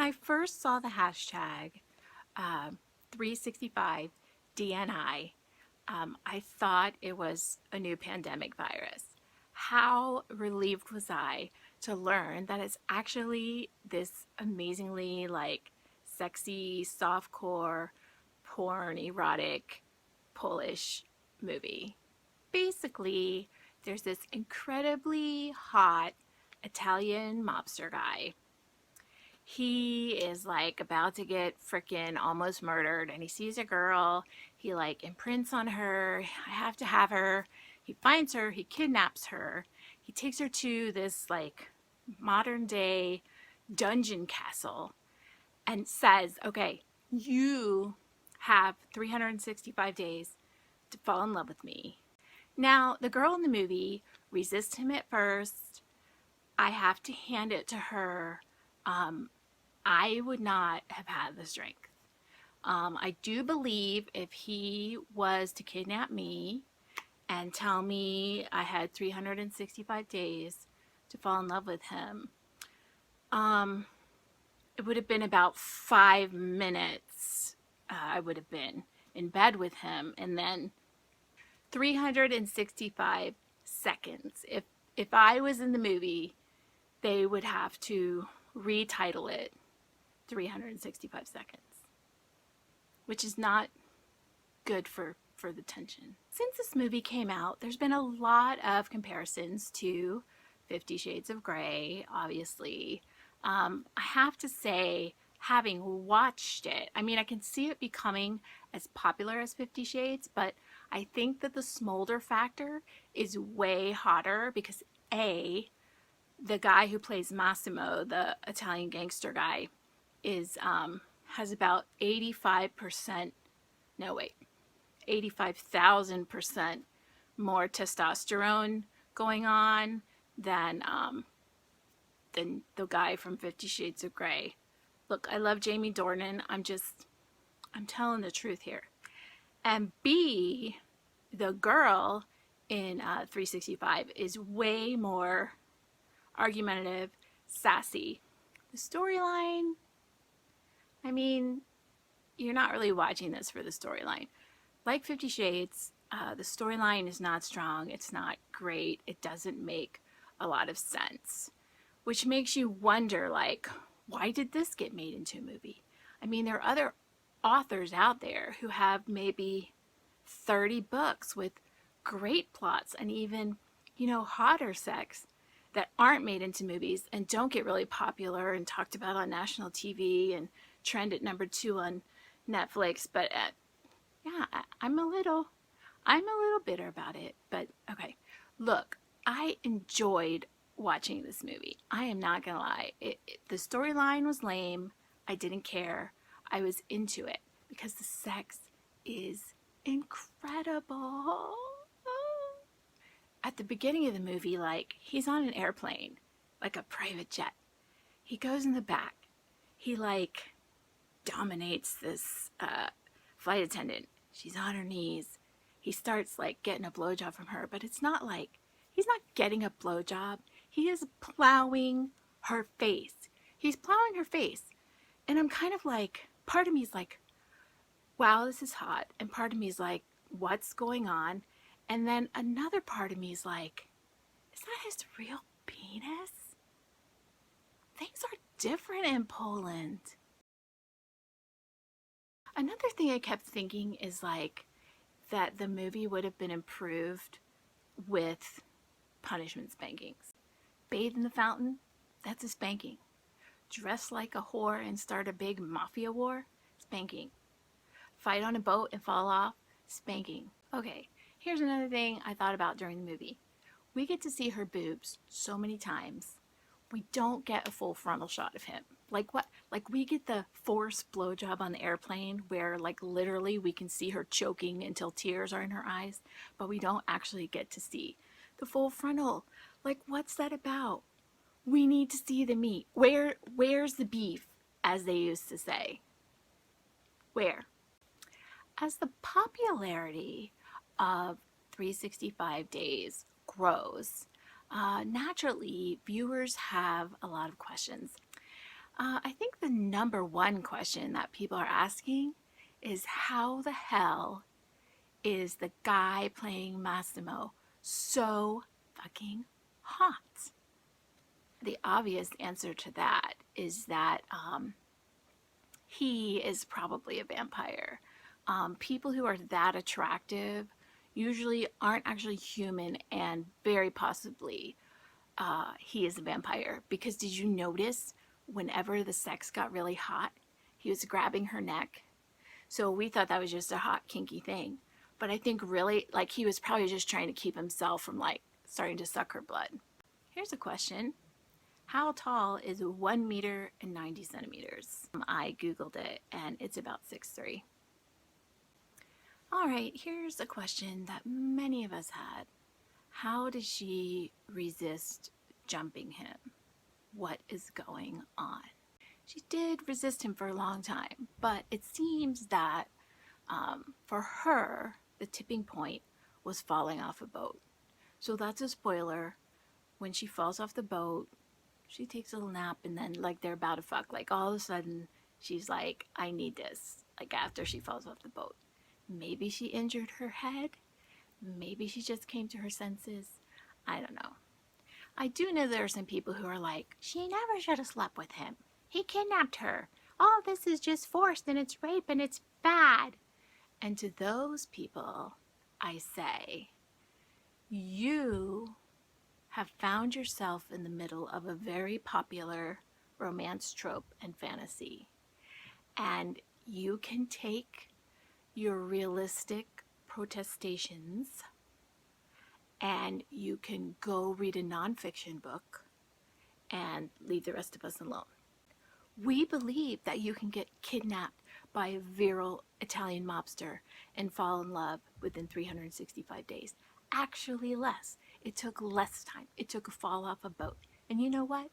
I first saw the hashtag 365 DNI, I thought it was a new pandemic virus. How relieved was I to learn that it's actually this amazingly sexy, softcore, porn, erotic, Polish movie. Basically, there's this incredibly hot Italian mobster guy. He is about to get freaking almost murdered, and he sees a girl. He imprints on her. I have to have her. He finds her. He kidnaps her. He takes her to this modern day dungeon castle and says, okay, you have 365 days to fall in love with me. Now, the girl in the movie resists him at first. I have to hand it to her. I would not have had the strength. I do believe if he was to kidnap me and tell me I had 365 days to fall in love with him, it would have been about 5 minutes. I would have been in bed with him, and then 365 seconds. If I was in the movie, they would have to retitle it 365 seconds, which is not good for the tension. Since this movie came out, there's been a lot of comparisons to 50 Shades of Grey, obviously. I have to say, having watched it, I mean, I can see it becoming as popular as 50 Shades, but I think that the smolder factor is way hotter because A, the guy who plays Massimo, the Italian gangster guy, is has about 85,000% more testosterone going on than the guy from 50 Shades of Grey. Look, I love Jamie Dornan. I'm telling the truth here. And B, the girl in 365 is way more argumentative, sassy. The storyline, I mean, you're not really watching this for the storyline. Like 50 Shades, the storyline is not strong. It's not great. It doesn't make a lot of sense, which makes you wonder, why did this get made into a movie? I mean, there are other authors out there who have maybe 30 books with great plots and even, hotter sex that aren't made into movies and don't get really popular and talked about on national TV and trend at number 2 on Netflix. But yeah, I'm a little bitter about it. But okay, look, I enjoyed watching this movie. I am not gonna lie. The storyline was lame. I didn't care. I was into it because the sex is incredible. At the beginning of the movie, he's on an airplane, like a private jet. He goes in the back. He dominates this flight attendant. She's on her knees. He starts getting a blowjob from her, but it's not he's not getting a blowjob. He is plowing her face. He's plowing her face. And I'm kind of part of me is wow, this is hot. And part of me is what's going on? And then another part of me is is that his real penis? Things are different in Poland. Another thing I kept thinking is that the movie would have been improved with punishment spankings. Bathe in the fountain, that's a spanking. Dress like a whore and start a big mafia war, spanking. Fight on a boat and fall off, spanking. Okay, here's another thing I thought about during the movie. We get to see her boobs so many times. We don't get a full frontal shot of him. What? We get the forced blowjob on the airplane where literally we can see her choking until tears are in her eyes, but we don't actually get to see the full frontal. What's that about? We need to see the meat. Where's the beef, as they used to say? Where? As the popularity of 365 days grows, naturally, viewers have a lot of questions. I think the number one question that people are asking is how the hell is the guy playing Massimo so fucking hot? The obvious answer to that is that he is probably a vampire. People who are that attractive usually aren't actually human, and very possibly he is a vampire. Because did you notice whenever the sex got really hot, he was grabbing her neck? So we thought that was just a hot, kinky thing. But I think really, like, he was probably just trying to keep himself from, like, starting to suck her blood. Here's a question. How tall is 1 meter and 90 centimeters? I Googled it and it's about 6'3". All right, here's a question that many of us had. How does she resist jumping him? What is going on? She did resist him for a long time, but it seems that for her, the tipping point was falling off a boat. So that's a spoiler. When she falls off the boat, she takes a little nap, and then, like, they're about to fuck. Like, all of a sudden, she's like, I need this. Like, after she falls off the boat. Maybe she injured her head. Maybe she just came to her senses. I don't know. I do know there are some people who are like, she never should have slept with him. He kidnapped her. All this is just forced, and it's rape, and it's bad. And to those people, I say, you have found yourself in the middle of a very popular romance trope and fantasy. And you can take your realistic protestations and you can go read a nonfiction book and leave the rest of us alone. We believe that you can get kidnapped by a virile Italian mobster and fall in love within 365 days. Actually less. It took less time. It took a fall off a boat. And you know what?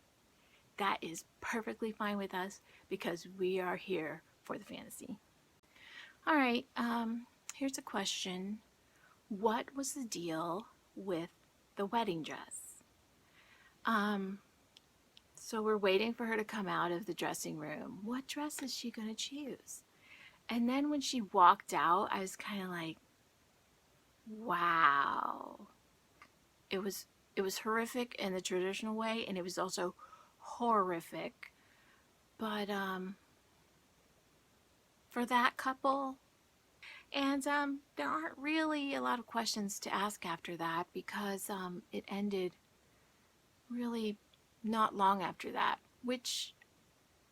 That is perfectly fine with us because we are here for the fantasy. All right, here's a question. What was the deal with the wedding dress? So we're waiting for her to come out of the dressing room. What dress is she going to choose? And then when she walked out, I was kind of like, wow. It was horrific in the traditional way, and it was also horrific. But for that couple, and there aren't really a lot of questions to ask after that because it ended really not long after that, which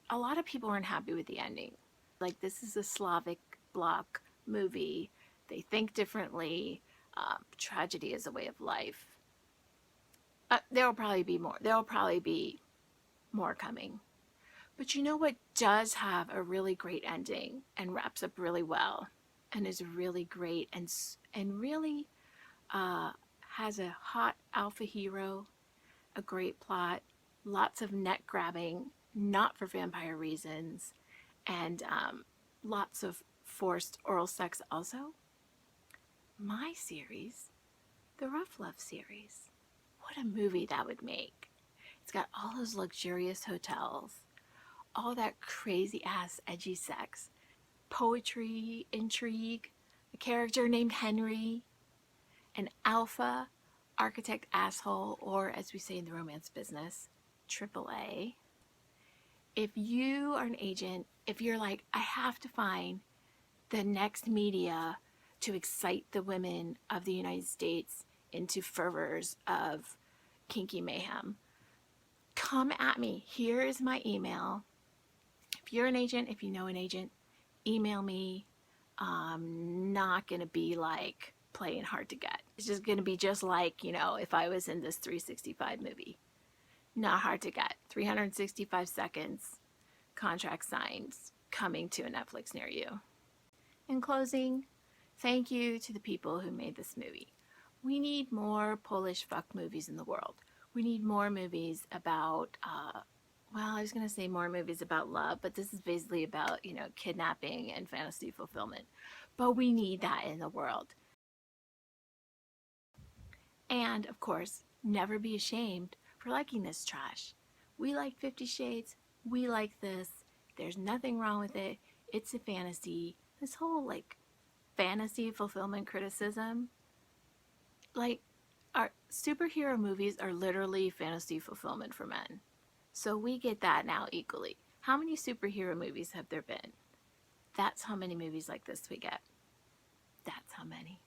a lot of people weren't happy with the ending. Like, this is a Slavic bloc movie. They think differently. Tragedy is a way of life. There'll probably be more. There'll probably be more coming. But you know what does have a really great ending and wraps up really well and is really great and really has a hot alpha hero, a great plot, lots of neck grabbing, not for vampire reasons, and lots of forced oral sex also? My series, the Rough Love series. What a movie that would make. It's got all those luxurious hotels, all that crazy ass edgy sex, poetry, intrigue, a character named Henry, an alpha architect asshole, or as we say in the romance business, AAA. If you are an agent, if you're like, I have to find the next media to excite the women of the United States into fervors of kinky mayhem, come at me. Here is my email. If you're an agent, if you know an agent, email me. I'm not going to be like playing hard to get. It's just going to be just like, if I was in this 365 movie. Not hard to get. 365 seconds, contract signed, coming to a Netflix near you. In closing, thank you to the people who made this movie. We need more Polish fuck movies in the world. We need more movies about, I was going to say more movies about love, but this is basically about, kidnapping and fantasy fulfillment. But we need that in the world. And, of course, never be ashamed for liking this trash. We like 50 Shades. We like this. There's nothing wrong with it. It's a fantasy. This whole like fantasy fulfillment criticism, like our superhero movies are literally fantasy fulfillment for men. So we get that now equally. How many superhero movies have there been? That's how many movies like this we get. That's how many.